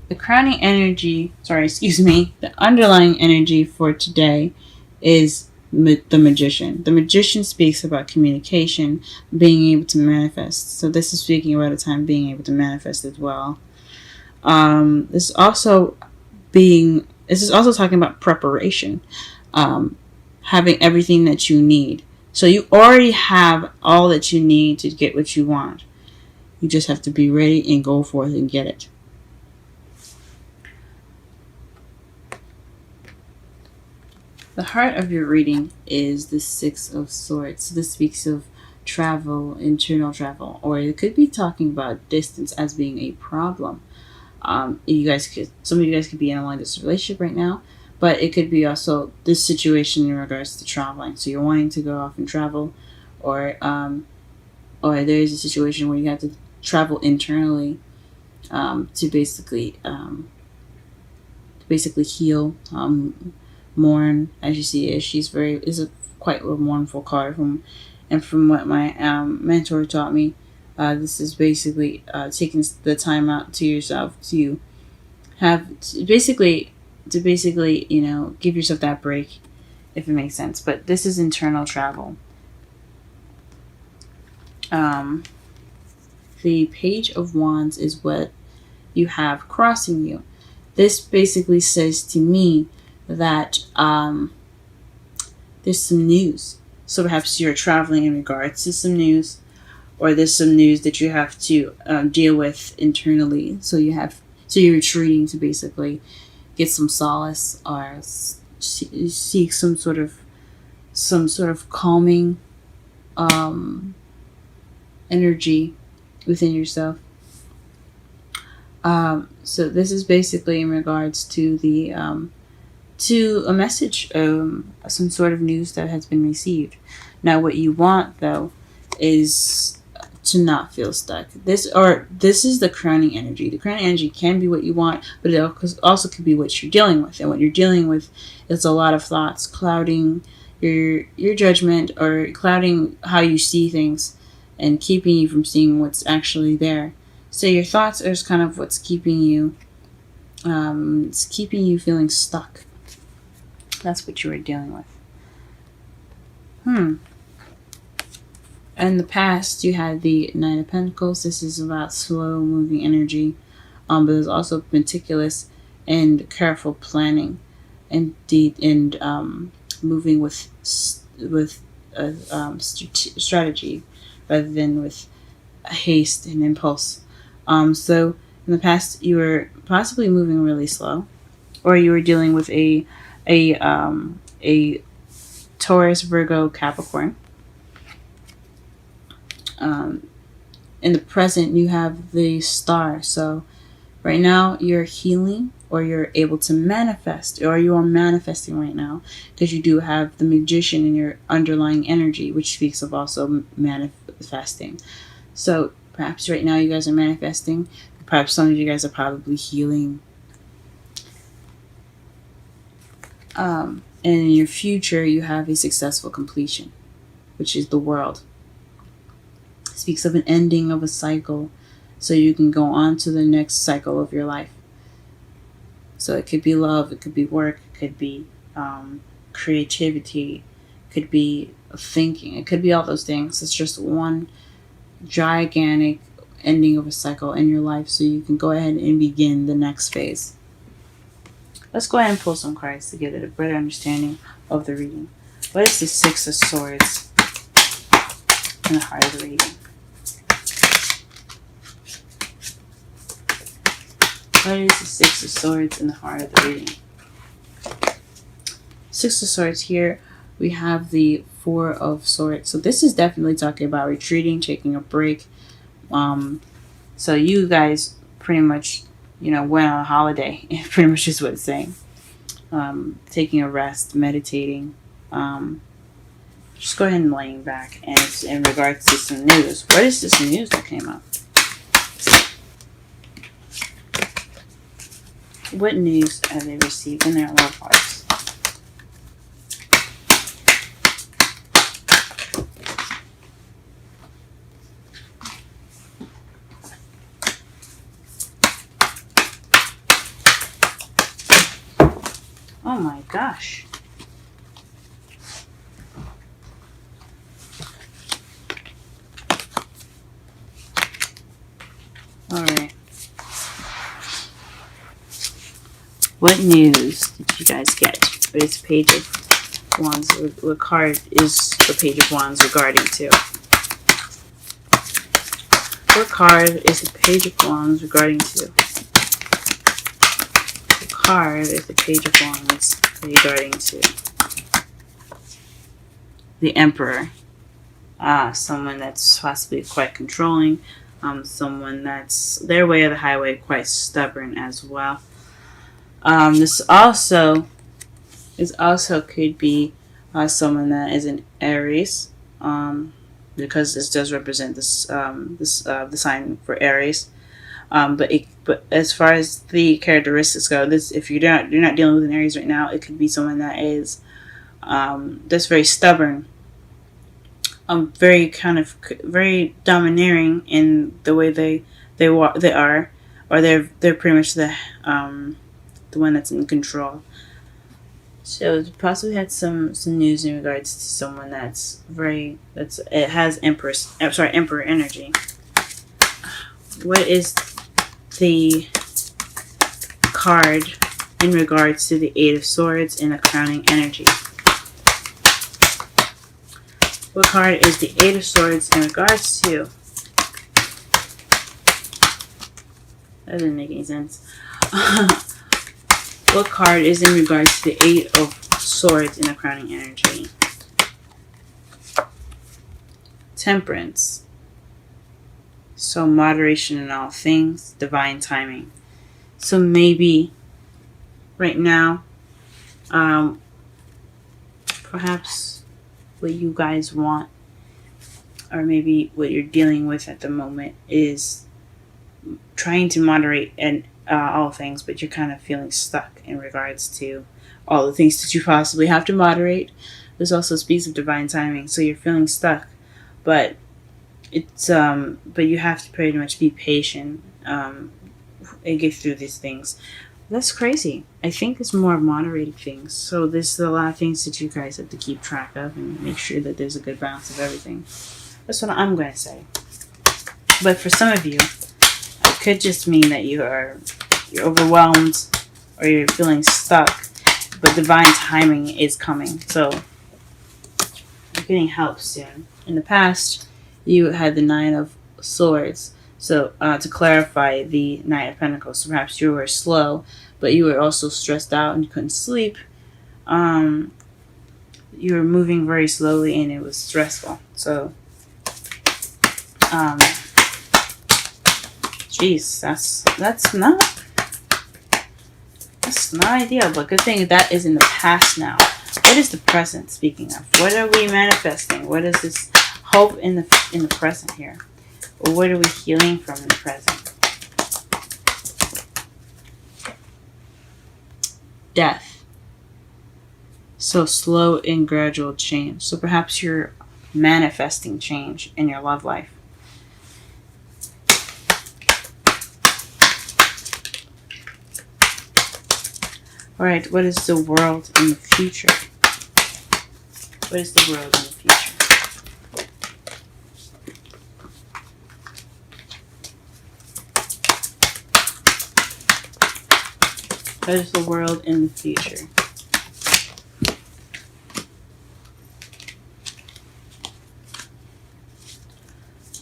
The crowning energy, the underlying energy for today is the magician. The magician speaks about communication, being able to manifest. So this is speaking about a time being able to manifest as well. This is also talking about preparation, having everything that you need. So you already have all that you need to get what you want. You just have to be ready and go forth and get it. The heart of your reading is the Six of Swords. This speaks of travel, internal travel, or it could be talking about distance as being a problem. Some of you guys could be in a long distance relationship right now, but it could be also this situation in regards to traveling. So you're wanting to go off and travel, or there is a situation where you have to travel internally to basically heal, mourn. As you see, is a quite a mournful card from what my mentor taught me. This is basically taking the time out to yourself to basically give yourself that break, if it makes sense. But this is internal travel. The Page of Wands is what you have crossing you. This basically says to me that there's some news. So perhaps you're traveling in regards to some news, or there's some news that you have to deal with internally. So you're retreating to basically get some solace, or seek some sort of calming energy within yourself. So this is basically in regards to to a message, some sort of news that has been received. Now, what you want though is to not feel stuck. This is the crowning energy. The crowning energy can be what you want, but it also could be what you're dealing with. And what you're dealing with is a lot of thoughts clouding your judgment, or clouding how you see things, and keeping you from seeing what's actually there. So your thoughts are kind of what's keeping you. It's keeping you feeling stuck. That's what you are dealing with. In the past, you had the Nine of Pentacles. This is about slow moving energy, but there's also meticulous and careful planning, and moving with strategy rather than with haste and impulse. So in the past, you were possibly moving really slow, or you were dealing with a Taurus, Virgo, Capricorn. In the present, you have the Star. So right now, you're healing, or you're able to manifest, or you are manifesting right now, because you do have the Magician in your underlying energy, which speaks of also manifesting. So perhaps right now you guys are manifesting. Perhaps some of you guys are probably healing. And in your future, you have a successful completion, which is the World. It speaks of an ending of a cycle, so you can go on to the next cycle of your life. So it could be love, it could be work, it could be creativity, it could be thinking, it could be all those things. It's just one gigantic ending of a cycle in your life, so you can go ahead and begin the next phase. Let's go ahead and pull some cards to get a better understanding of the reading. What is the Six of Swords in the heart of the reading? What is the Six of Swords in the heart of the reading? Six of Swords here, we have the Four of Swords. So this is definitely talking about retreating, taking a break. So you guys pretty much, went on a holiday. Pretty much is what it's saying. Taking a rest, meditating. Just go ahead and laying back. And it's in regards to some news. What is this news that came up? What news have they received in their love lives? Oh my gosh. Alright. What news did you guys get? What is Page of Wands? What card is the Page of Wands regarding to? What card is the Page of Wands regarding to? What card is the Page of Wands regarding to? The Emperor. Someone that's possibly quite controlling. Someone that's their way or the highway, quite stubborn as well. This also could be someone that is an Aries, because this does represent this the sign for Aries. But as far as the characteristics go, this if you're not dealing with an Aries right now, it could be someone that is that's very stubborn, very domineering in the way they are, or they're pretty much the one that's in control. So possibly had some news in regards to someone it has Emperor energy. What is the card in regards to the Eight of Swords and a crowning energy? What card is the Eight of Swords in regards to? That didn't make any sense. What card is in regards to the Eight of Swords in a crowning energy? Temperance. So moderation in all things, divine timing. So maybe right now, perhaps what you guys want, or maybe what you're dealing with at the moment, is trying to moderate and all things, but you're kind of feeling stuck in regards to all the things that you possibly have to moderate. This also speaks of divine timing, so you're feeling stuck, but but you have to pretty much be patient and get through these things. That's crazy. I think it's more of moderating things. So there's a lot of things that you guys have to keep track of and make sure that there's a good balance of everything. That's what I'm going to say. But for some of you, it could just mean that you're overwhelmed or you're feeling stuck, but divine timing is coming. So you're getting help soon. In the past, you had the Nine of Swords. So to clarify, the Knight of Pentacles. So perhaps you were slow, but you were also stressed out and you couldn't sleep. You were moving very slowly and it was stressful. So, geez, that's not ideal. But good thing that is in the past now. What is the present? Speaking of, what are we manifesting? What is this hope in the present here? Or what are we healing from in the present? Death. So slow and gradual change. So perhaps you're manifesting change in your love life. Alright, what is the world in the future? What is the world in the future? What is the world in the future?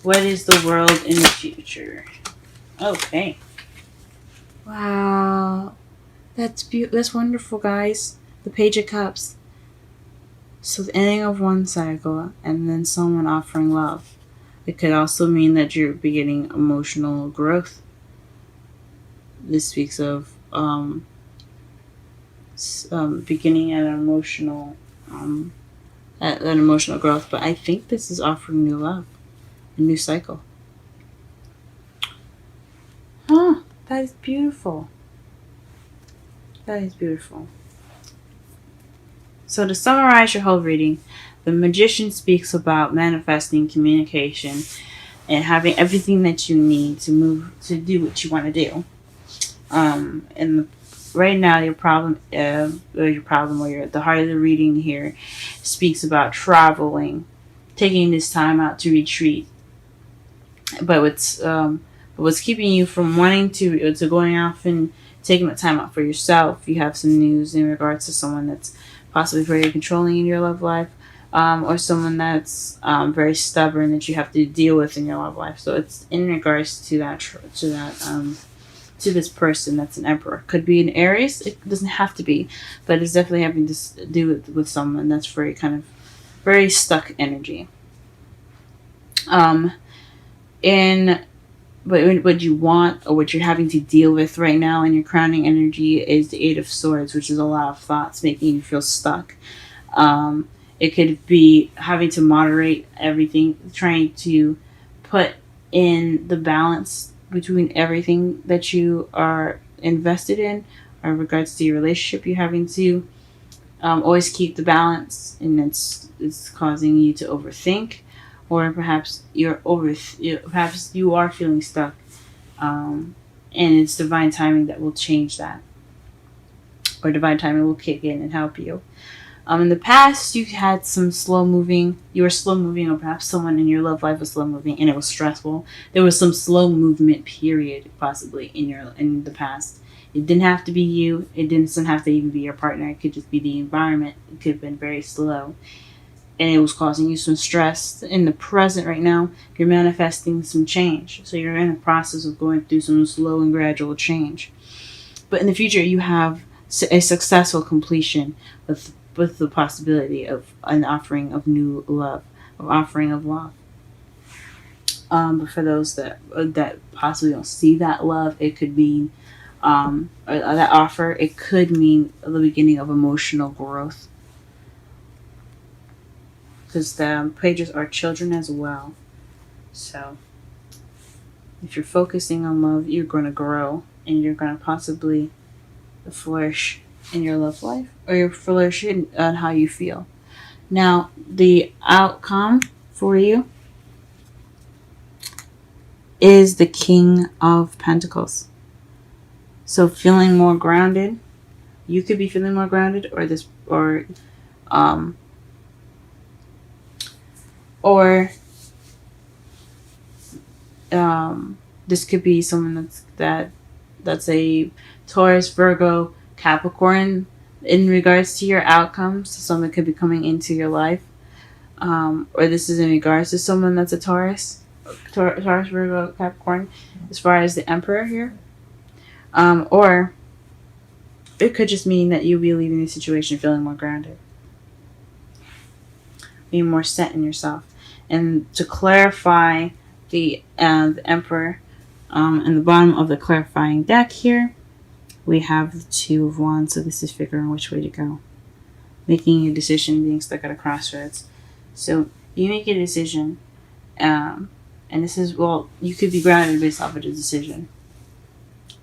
What is the world in the future? Okay. Wow. That's wonderful, guys. The Page of Cups. So the ending of one cycle and then someone offering love. It could also mean that you're beginning emotional growth. This speaks of beginning an emotional growth, but I think this is offering new love, a new cycle. That is beautiful. That is beautiful. So to summarize your whole reading, the Magician speaks about manifesting communication and having everything that you need to do what you want to do. And right now your problem, or the heart of the reading here speaks about traveling, taking this time out to retreat. But what's keeping you from wanting to going off and taking the time out for yourself? You have some news in regards to someone that's possibly very controlling in your love life, or someone that's very stubborn that you have to deal with in your love life. So it's in regards to to this person that's an emperor. Could be an Aries. It doesn't have to be, but it's definitely having to do with someone that's very kind of very stuck energy. Um, and but what you want, or what you're having to deal with right now in your crowning energy, is the Eight of Swords, which is a lot of thoughts making you feel stuck. It could be having to moderate everything, trying to put in the balance between everything that you are invested in regards to your relationship. You're having to always keep the balance, and it's causing you to overthink, or perhaps perhaps you are feeling stuck, and it's divine timing that will change that, or divine timing will kick in and help you. In the past, you had some slow moving. You were slow moving, or perhaps someone in your love life was slow moving, and it was stressful. There was some slow movement period, possibly in the past. It didn't have to be you. Doesn't have to even be your partner. It could just be the environment. It could have been very slow, and it was causing you some stress. In the present, right now, you're manifesting some change. So you're in the process of going through some slow and gradual change. But in the future, you have a successful completion with the possibility of an offering of new love, of offering of love. But for those that possibly don't see that love, it could mean or that offer. It could mean the beginning of emotional growth, because the pages are children as well. So if you're focusing on love, you're going to grow, and you're going to possibly flourish in your love life, or you're flourishing on how you feel. Now, the outcome for you is the King of Pentacles. So feeling more grounded. You could be feeling more grounded, or this could be someone that's a Taurus, Virgo, Capricorn in regards to your outcomes. So someone could be coming into your life, or this is in regards to someone that's a Taurus, Virgo, Capricorn, as far as the Emperor here. Or it could just mean that you'll be leaving the situation feeling more grounded, being more set in yourself. And to clarify the Emperor, in the bottom of the clarifying deck here, we have the Two of Wands. So this is figuring which way to go, making a decision, being stuck at a crossroads. So you make a decision, and this is, well, you could be grounded based off of the decision,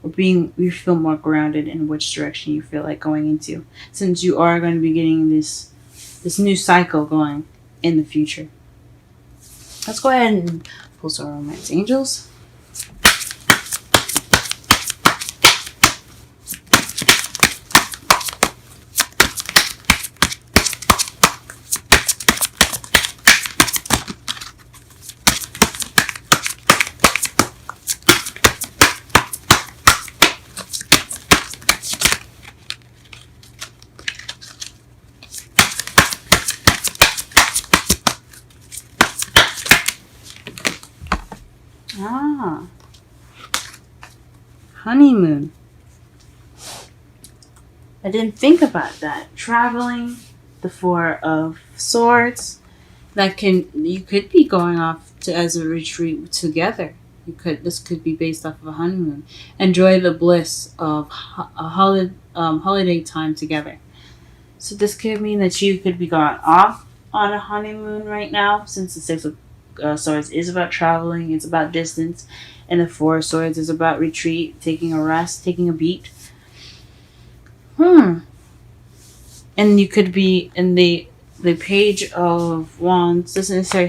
or you feel more grounded in which direction you feel like going into, since you are going to be getting this new cycle going in the future. Let's go ahead and pull some romance angels. Honeymoon. I didn't think about that. Traveling, the Four of Swords. You could be going off as a retreat together. This could be based off of a honeymoon. Enjoy the bliss of a holiday time together. So this could mean that you could be going off on a honeymoon right now, since the Six of Swords is about traveling, it's about distance, and the Four of Swords is about retreat, taking a rest, taking a beat. And you could be in the Page of Wands. Doesn't necessarily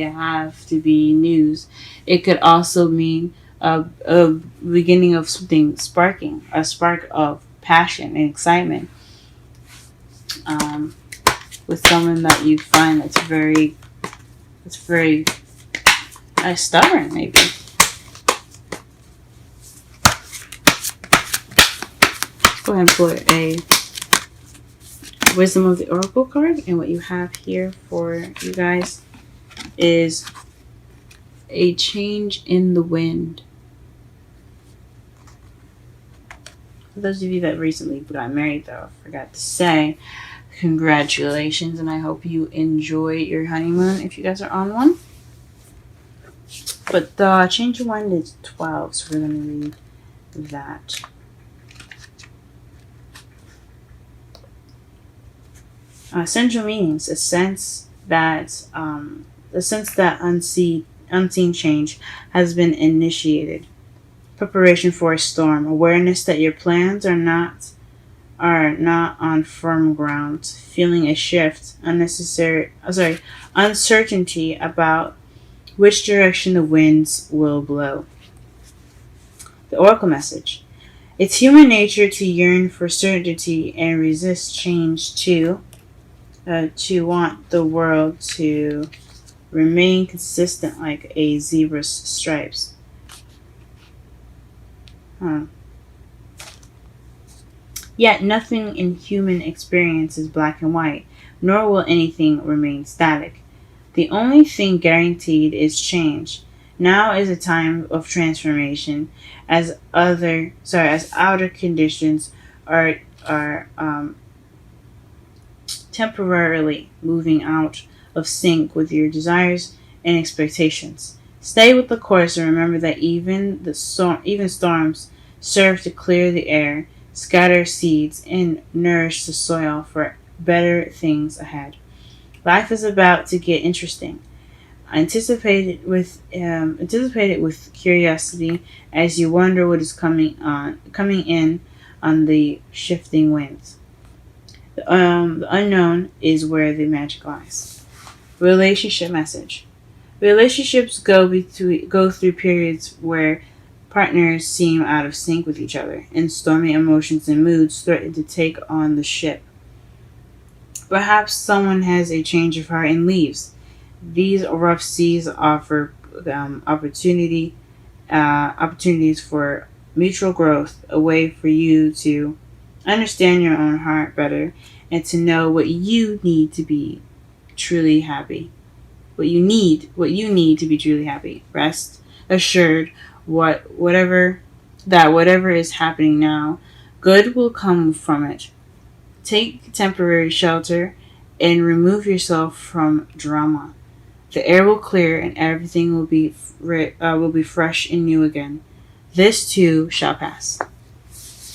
have to be news. It could also mean a beginning of something sparking, a spark of passion and excitement, um, with someone that you find it's very stubborn, maybe. Go ahead and pull a Wisdom of the Oracle card, and what you have here for you guys is a change in the wind. For those of you that recently got married, though, I forgot to say, congratulations, and I hope you enjoy your honeymoon if you guys are on one. But the change of wind is 12, so we're going to read that. Central meanings: a sense that unseen change has been initiated. Preparation for a storm. Awareness that your plans are not on firm ground. Feeling a shift. Uncertainty about which direction the winds will blow. The Oracle message: it's human nature to yearn for certainty and resist change to want the world to remain consistent like a zebra's stripes. Yet nothing in human experience is black and white, nor will anything remain static. The only thing guaranteed is change. Now is a time of transformation, as outer conditions are temporarily moving out of sync with your desires and expectations. Stay with the course and remember that even storms serve to clear the air, scatter seeds, and nourish the soil for better things ahead. Life is about to get interesting. Anticipate it with curiosity as you wonder what is coming in on the shifting winds. The unknown is where the magic lies. Relationship message: relationships go through periods where partners seem out of sync with each other, and stormy emotions and moods threaten to take on the ship. Perhaps someone has a change of heart and leaves. These rough seas offer opportunities for mutual growth, a way for you to understand your own heart better and to know what you need to be truly happy. What you need to be truly happy. Rest assured, whatever is happening now, good will come from it. Take temporary shelter and remove yourself from drama. The air will clear and everything will be fresh and new again. This too shall pass.